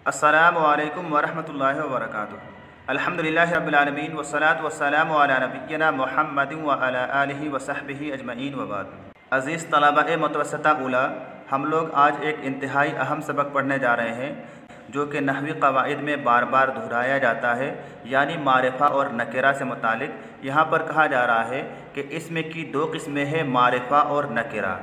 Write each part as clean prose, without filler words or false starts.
अस्सलामु अलैकुम वरहमतुल्लाहि वबरकातुहू। अल्हम्दुलिल्लाहि रब्बिल आलमीन वस्सलातु वस्सलामु अला नबिय्यिना मुहम्मदिन व अला आलिहि व सहबिहि अजमईन व बाद। अज़ीज़ तलबा-ए मुतवस्सिता ऊला, हम लोग आज एक इंतहाई अहम सबक पढ़ने जा रहे हैं जो कि नहवी क़वाइद में बार बार दोहराया जाता है, यानी मारिफ़ा और नकिरा से मुतालिक। यहाँ पर कहा जा रहा है कि इसमें की दो किस्में हैं, मारिफ़ा और नकिरा।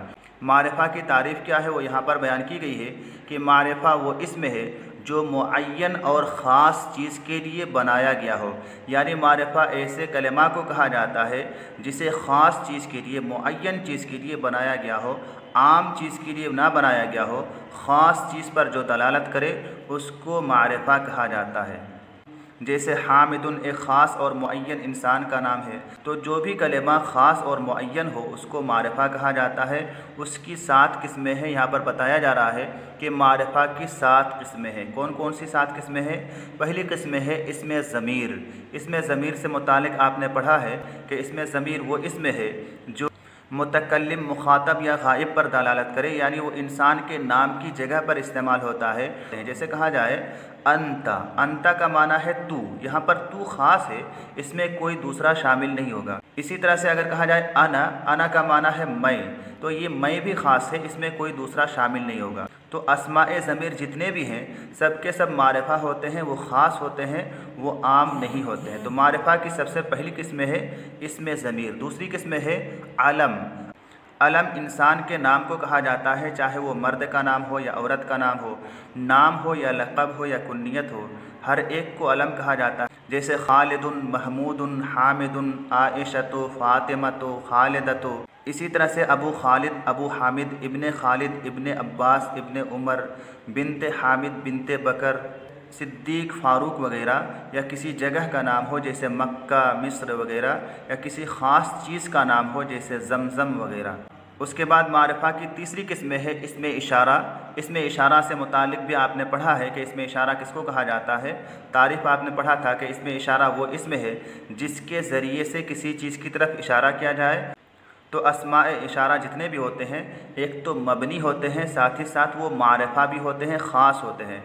मारिफ़ा की तारीफ़ क्या है वो यहाँ पर बयान की गई है कि मारिफ़ा वो इसमें है जो मुअय्यन और ख़ास चीज़ के लिए बनाया गया हो। यानी मारिफ़ा ऐसे कलिमा को कहा जाता है जिसे ख़ास चीज़ के लिए, मुअय्यन चीज़ के लिए बनाया गया हो, आम चीज़ के लिए ना बनाया गया हो। ख़ास चीज़ पर जो दलालत करे उसको मारिफ़ा कहा जाता है। जैसे हामिदुन एक ख़ास और मुअय्यन इंसान का नाम है, तो जो भी कलिमा ख़ास और मुअय्यन हो उसको मारिफ़ा कहा जाता है। उसकी 7 किस्में हैं। यहाँ पर बताया जा रहा है कि मारिफ़ा की 7 किस्में हैं। कौन कौन सी 7 किस्में हैं? पहली किस्में है इसमें ज़मीर। इसमें ज़मीर से मुतालिक आपने पढ़ा है कि इसमें ज़मीर वो इसमें है जो मुतकल्लिम, मुखातब या गायब पर दलालत करे, यानी वो इंसान के नाम की जगह पर इस्तेमाल होता है। जैसे कहा जाए अंता, अंता का माना है तू, यहाँ पर तू ख़ास है, इसमें कोई दूसरा शामिल नहीं होगा। इसी तरह से अगर कहा जाए अना, अना का माना है मैं, तो ये मैं भी ख़ास है, इसमें कोई दूसरा शामिल नहीं होगा। तो अस्माए ज़मीर जितने भी हैं सब के सब मारिफ़ा होते हैं, वो ख़ास होते हैं, वो आम नहीं होते हैं। तो मारिफ़ा की सबसे पहली किस्म है इसमें ज़मीर। दूसरी किस्म है अलम। अलम इंसान के नाम को कहा जाता है, चाहे वो मर्द का नाम हो या औरत का नाम हो या लक़ब हो या कुन्नियत हो, हर एक को अलम कहा जाता है। जैसे खालिदुन, महमूदुन, हामिदुन, आइशतु, फ़ातिमतु, खालिदतु। इसी तरह से अबू खालिद, अबू हामिद, इब्ने खालिद, इब्ने अब्बास, इब्ने उमर, बिनते हामिद, बिनते बकर, सिद्दीक़, फ़ारूक वगैरह, या किसी जगह का नाम हो जैसे मक्का, मिस्र वगैरह, या किसी ख़ास चीज़ का नाम हो जैसे ज़मज़म वगैरह। उसके बाद मारिफ़ा की तीसरी किस्म है इसमें इशारा। इसमें इशारा से मुतालिक भी आपने पढ़ा है कि इसमें इशारा किसको कहा जाता है। तारीफ़ आपने पढ़ा था कि इसमें इशारा वो इसमें है जिसके ज़रिए से किसी चीज़ की तरफ इशारा किया जाए। तो अस्माए इशारा जितने भी होते हैं, एक तो मबनी होते हैं, साथ ही साथ वो मारिफ़ा भी होते हैं, ख़ास होते हैं।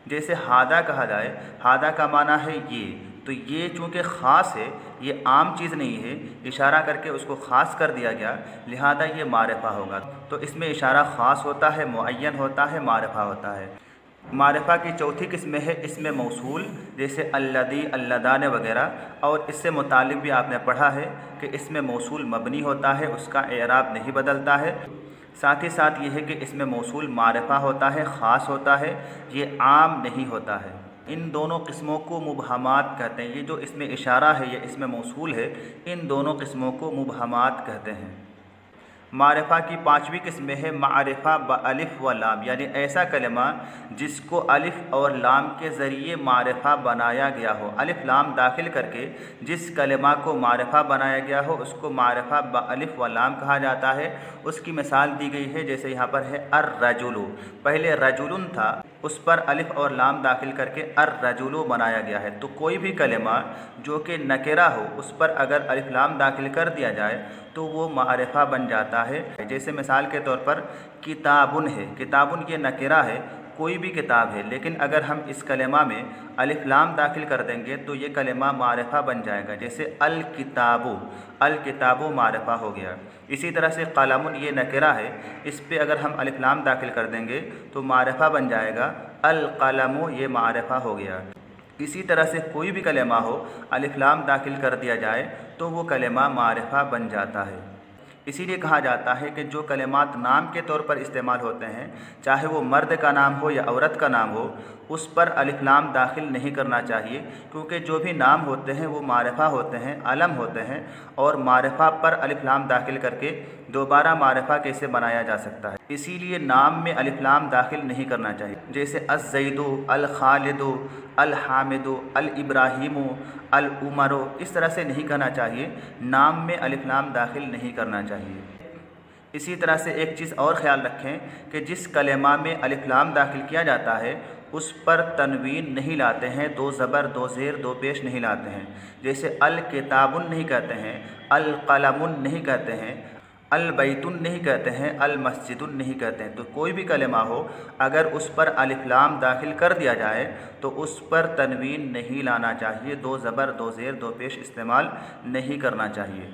जैसे हादा कहा जाए, हादा का माना है ये, तो ये चूँकि ख़ास है, ये आम चीज़ नहीं है, इशारा करके उसको ख़ास कर दिया गया, लिहाजा ये मारिफ़ा होगा। तो इसमें इशारा ख़ास होता है, मुअय्यन होता है, मारिफ़ा होता है। मारिफ़ा की चौथी किस्म है इसमें मौसूल, जैसे अल्लदी, अल्लदान वगैरह। और इससे मुतालिक भी आपने पढ़ा है कि इसमें मौसूल मबनी होता है, उसका एराब नहीं बदलता है। साथ ही साथ ये है कि इसमें मौसूल मारिफ़ा होता है, ख़ास होता है, ये आम नहीं होता है। इन दोनों किस्मों को मुबहमात कहते हैं। ये जो इसमें इशारा है, ये इसमें मौसूल है, इन दोनों किस्मों को मुबहमात कहते हैं। मारिफ़ा की 5वीं किस्म है मारिफ़ा ब अलिफ़ व लाम, यानी ऐसा कलिमा जिसको अलिफ़ और लाम के ज़रिए मारिफ़ा बनाया गया हो। अलिफ़ लाम दाखिल करके जिस कलिमा को मारिफ़ा बनाया गया हो उसको मारिफ़ा ब अलिफ़ व लाम कहा जाता है। उसकी मिसाल दी गई है, जैसे यहाँ पर है अर्रजुलु, पहले रजुलुन था, उस पर अलिफ़ और लाम दाखिल करके अर्रजुलु बनाया गया है। तो कोई भी कलिमा जो कि नकिरा हो उस पर अगर अलिफ़ लाम दाखिल कर दिया जाए तो वो मारिफ़ा बन जाता है। जैसे मिसाल के तौर पर किताबुन है, किताबुन ये नकिरा है, कोई भी किताब है, लेकिन अगर हम इस कलिमा में अलिफ़ लाम दाखिल कर देंगे तो ये कलिमा मारिफ़ा बन जाएगा। जैसे अल किताबु, अल किताबु मारिफ़ा हो गया। इसी तरह से कलमुन ये नकिरा है, इस पे अगर हम अलिफ़ लाम दाखिल कर देंगे तो मारिफ़ा बन जाएगा, अल कलमु ये मारिफ़ा हो गया। इसी तरह से कोई भी कलिमा हो, अलिफ़ लाम दाखिल कर दिया जाए तो वो कलिमा मारिफ़ा बन जाता है। इसीलिए कहा जाता है कि जो कलिमात नाम के तौर पर इस्तेमाल होते हैं, चाहे वो मर्द का नाम हो या औरत का नाम हो, उस पर अलिफ़ लाम दाखिल नहीं करना चाहिए, क्योंकि जो भी नाम होते हैं वो मारिफ़ा होते हैं, अलम होते हैं, और मारिफ़ा पर अलिफ़ लाम दाखिल करके दोबारा मारिफ़ा कैसे बनाया जा सकता है। इसीलिए नाम में अलिफ़ लाम दाखिल नहीं करना चाहिए। जैसे अज़्ज़ैदु, अल खालिदु, अल हामिदु, अल इब्राहीमु, अल उमरो, इस तरह से नहीं कहना चाहिए, नाम में अलिफ़ लाम दाखिल नहीं करना चाहिए। इसी तरह से एक चीज़ और ख़याल रखें कि जिस कलिमा में अलिफ़ लाम दाखिल किया जाता है उस पर तनवीन नहीं लाते हैं, 2 ज़बर 2 ज़ेर 2 पेश नहीं लाते हैं। जैसे अल किताबुन नहीं कहते हैं, अल कलमुन नहीं कहते हैं, अल बैतुन नहीं कहते हैं, अल मस्जिदुन नहीं कहते हैं। तो कोई भी कलेमा हो अगर उस पर अलिफ लाम दाखिल कर दिया जाए तो उस पर तनवीन नहीं लाना चाहिए, दो ज़बर दो ज़ेर दो पेश इस्तेमाल नहीं करना चाहिए।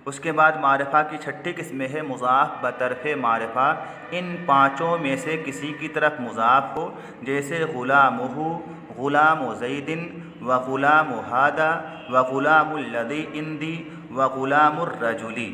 उसके बाद मारिफा की छठी किस्में है मुज़ाफ़ बतरफ़े मारिफा। इन पाँचों में से किसी की तरफ मुज़ाफ़ हो, जैसे ग़ुलामुहु, ग़ुलामु ज़ैदिन व ग़ुलामु हादा व ग़ुलामुल्लज़ी इंदी व ग़ुलामुर रजुली।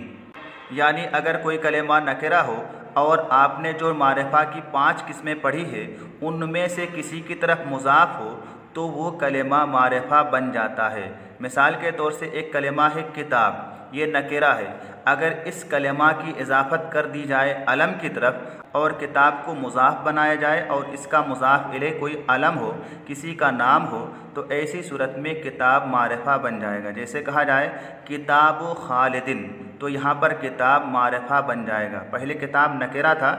यानी अगर कोई कलेमा नकिरा हो और आपने जो मारिफा की 5 किस्में पढ़ी है उनमें से किसी की तरफ मुज़ाफ़ हो तो वो कलेमा मारिफा बन जाता है। मिसाल के तौर से एक कलेमा है किताब, ये नकिरा है। अगर इस कलेमा की इजाफ़त कर दी जाए अलम की तरफ और किताब को मुज़ाफ़ बनाया जाए और इसका मुज़ाफ़ इले कोई अलम हो, किसी का नाम हो, तो ऐसी सूरत में किताब मारिफा बन जाएगा। जैसे कहा जाए किताब खालिदिन, तो यहाँ पर किताब मारिफा बन जाएगा। पहले किताब नकिरा था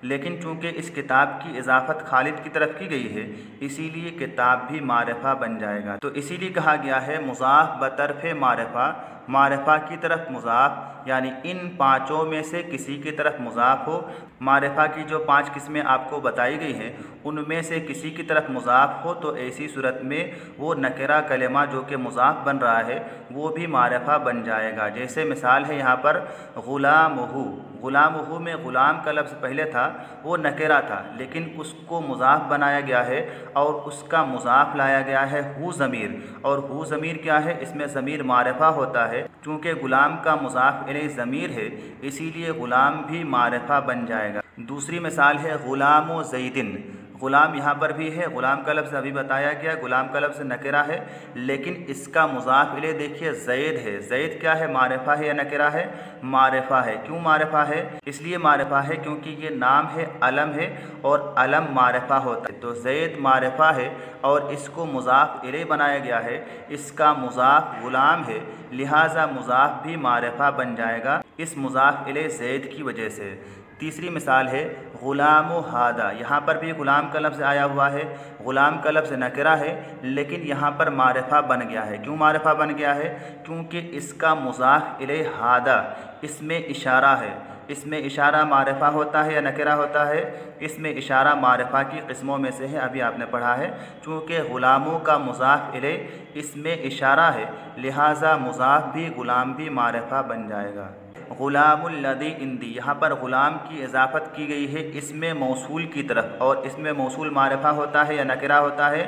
लेकिन चूँकि इस किताब की इजाफ़त खालिद की तरफ की गई है इसीलिए किताब भी मारिफा बन जाएगा। तो इसीलिए कहा गया है मुज़ाफ़ बतरफ़े मारिफा, मारिफा की तरफ मुज़ाफ़, यानी इन पाँचों में से किसी की तरफ मुज़ाफ़ हो। मारिफा की जो 5 किस्में आपको बताई गई हैं उनमें से किसी की तरफ मुज़ाफ़ हो तो ऐसी सूरत में वो नकिरा कलेमा जो कि मुज़ाफ़ बन रहा है वो भी मारिफा बन जाएगा। जैसे मिसाल है यहाँ पर ग़ुलामुहु, ग़ुलामुहु में ग़ुलाम का लफ्ज़ पहले था वो नकिरा था लेकिन उसको मुज़ाफ़ बनाया गया है और उसका मुज़ाफ़ लाया गया है हु ज़मीर। और हु ज़मीर क्या है, इसमें ज़मीर मारिफा होता है। चूँकि ग़ुलाम का मुज़ाफ़ इलैहि ज़मीर है इसीलिए ग़ुलाम भी मारिफा बन जाएगा। दूसरी मिसाल है ग़ुलामु ज़ैदिन, ग़ुलाम यहाँ पर भी है, ग़ुलाम का लफ्ज़ अभी बताया गया, ग़ुलाम का लफ्ज़ नकिरा है लेकिन इसका मुज़ाफ़ इलैहि देखिए ज़ैद है। ज़ैद क्या है, मारिफा है या नकिरा है? मारिफा है। क्यों मारिफा है? इसलिए मारिफा है क्योंकि ये नाम है, अलम है और अलम मारिफा होता है। तो ज़ैद मारिफा है और इसको मुज़ाफ़ इलैहि बनाया गया है, इसका मुज़ाफ़ ग़ुलाम है, लिहाजा मुज़ाफ़ भी मारिफा बन जाएगा इस मुज़ाफ़ इलैहि ज़ैद की वजह से। तीसरी मिसाल है ग़ुलामु हादा, यहाँ पर भी ग़ुलाम का लफ्ज़ आया हुआ है, ग़ुलाम का लफ्ज़ नकिरा है लेकिन यहाँ पर मारिफा बन गया है। क्यों मारिफा बन गया है? क्योंकि इसका मुज़ाफ़ इलैहि हादा, इसमें इशारा है। इसमें इशारा मारिफा होता है या नकिरा होता है? इसमें इशारा मारिफा की किस्मों में से है, अभी आपने पढ़ा है। चूँकि ग़ुलामों का मुज़ाफ़ इलैहि इसमें इशारा है लिहाजा मुज़ाफ़ भी ग़ुलाम भी मारिफा बन जाएगा। ग़ुलामुल्लज़ी इंदी, यहाँ पर ग़ुलाम की इजाफ़त की गई है इसमें मौसूल की तरफ और इसमें मौसूल मारिफा होता है या नकिरा होता है?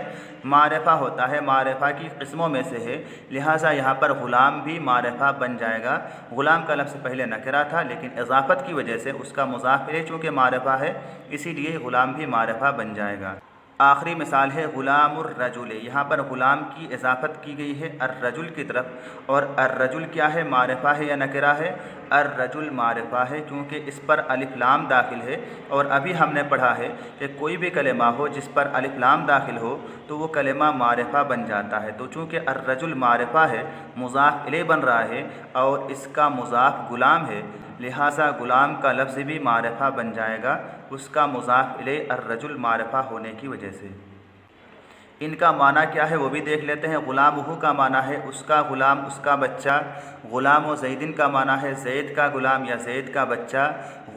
मारिफा होता है, मारिफा की किस्मों में से है लिहाजा यहाँ पर ग़ुलाम भी मारिफा बन जाएगा। ग़ुलाम का लफ्ज़ पहले नकिरा था लेकिन इजाफ़त की वजह से उसका मुज़ाफ़ इलैहि चूँकि मारिफा है इसीलिए ग़ुलाम भी मारिफा बन जाएगा। आखिरी मिसाल है ग़ुलामुर रजुल, यहाँ पर ग़ुलाम की इजाफ़त की गई है अर्रजुल की तरफ और अर्रजुल क्या है, मारिफा है या नकिरा है? अर्रजुल मारिफा है क्योंकि इस पर अलिफ लाम दाखिल है और अभी हमने पढ़ा है कि कोई भी कलेमा हो जिस पर अलिफ लाम दाखिल हो तो वो कलेमा मारिफा बन जाता है। तो चूँकि अर्रजुल मारिफा है, मुज़ाफ़ इलैहि बन रहा है और इसका मुज़ाफ़ ग़ुलाम है लिहाजा ग़ुलाम का लफ्ज़ भी मारिफा बन जाएगा उसका मुज़ाफ़ इलैहि अर्रजुल मारिफा होने की वजह से। इनका माना क्या है वो भी देख लेते हैं। ग़ुलामुहु का माना है उसका ग़ुलाम, उसका बच्चा। ग़ुलामु ज़ैदिन का माना है ज़ैद का ग़ुलाम या ज़ैद का बच्चा।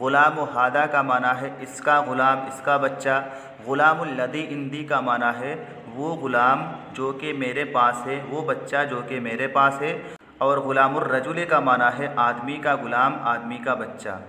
ग़ुलामु हादा का माना है इसका ग़ुलाम, इसका बच्चा। ग़ुलामुल्लज़ी इंदी का माना है वो ग़ुलाम जो कि मेरे पास है, वो बच्चा जो कि मेरे पास है। और ग़ुलामुर रजुल का माना है आदमी का ग़ुलाम, आदमी का बच्चा।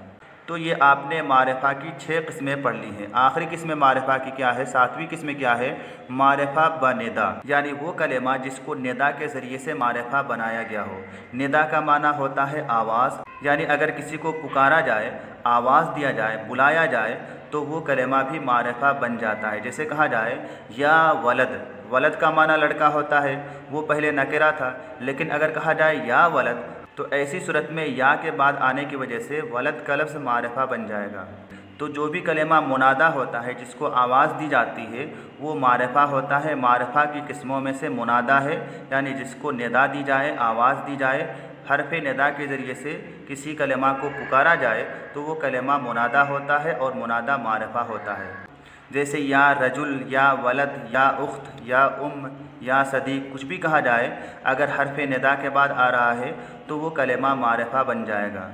तो ये आपने मारिफा की 6 किस्में पढ़ ली हैं। आखिरी किस्म मारिफा की क्या है, 7वीं किस्म क्या है? मारिफा ब निदा, यानी वो कलेमा जिसको निदा के ज़रिए से मारिफा बनाया गया हो। निदा का माना होता है आवाज़, यानी अगर किसी को पुकारा जाए, आवाज़ दिया जाए, बुलाया जाए तो वो कलेमा भी मारिफा बन जाता है। जैसे कहा जाए या वलद, वलद का माना लड़का होता है, वो पहले नकिरा था लेकिन अगर कहा जाए या वलद तो ऐसी सूरत में या के बाद आने की वजह से वलद का लफ्ज़ मारिफा बन जाएगा। तो जो भी कलेमा मुनादा होता है जिसको आवाज़ दी जाती है वो मारिफा होता है। मारिफा की किस्मों में से मुनादा है, यानी जिसको निदा दी जाए, आवाज़ दी जाए, हरफ निदा के ज़रिए से किसी कलेमा को पुकारा जाए तो वो कलेमा मुनादा होता है और मुनादा मारिफा होता है। जैसे या रजुल, या वलद, या उख्त, या या सदीक, कुछ भी कहा जाए अगर हरफ निदा के बाद आ रहा है तो वो कलेमा मारिफा बन जाएगा।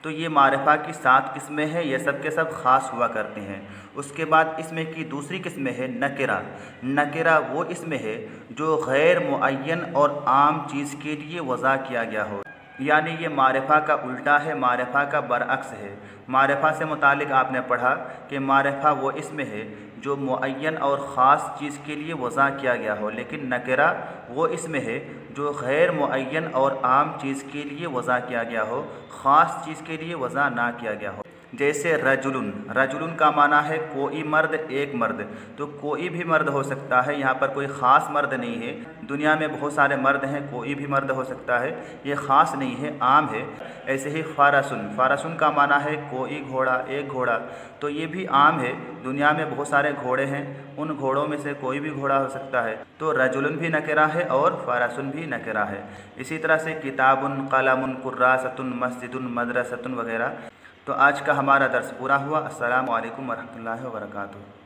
तो ये मारिफा की 7 किस्में हैं, ये सब के सब ख़ास हुआ करते हैं। उसके बाद इसमें की दूसरी किस्म है नकिरा। नकिरा वो इसमें है जो गैर मुअय्यन और आम चीज़ के लिए वज़ा किया गया हो, यानी ये मारिफा का उल्टा है, मारिफा का बरअक्स है। मारिफा से मुतालिक आपने पढ़ा कि मारिफा वो इसमें है जो मुअय्यन और ख़ास चीज़ के लिए वज़ा किया गया हो, लेकिन नकिरा वो इसमें है जो गैर मुअय्यन और आम चीज़ के लिए वज़ा किया गया हो, ख़ास चीज़ के लिए वज़ा ना किया गया हो। जैसे रजुलुन, रजुलुन का माना है कोई मर्द, एक मर्द, तो कोई भी मर्द हो सकता है, यहाँ पर कोई ख़ास मर्द नहीं है। दुनिया में बहुत सारे मर्द हैं, कोई भी मर्द हो सकता है, ये ख़ास नहीं है, आम है। ऐसे ही फ़ारसुन, फ़ारसुन का माना है कोई घोड़ा, एक घोड़ा, तो ये भी आम है। दुनिया में बहुत सारे घोड़े हैं, उन घोड़ों में से कोई भी घोड़ा हो सकता है। तो रजुलुन भी नकिरा है और फ़ारसुन भी नकिरा है। इसी तरह से किताबुन, कलमुन, कुर्रासतुन, मस्जिदुन, मदरसतुन वगैरह। तो आज का हमारा दर्स पूरा हुआ। अस्सलामु अलैकुम वरहमतुल्लाहि वबरकातुहू।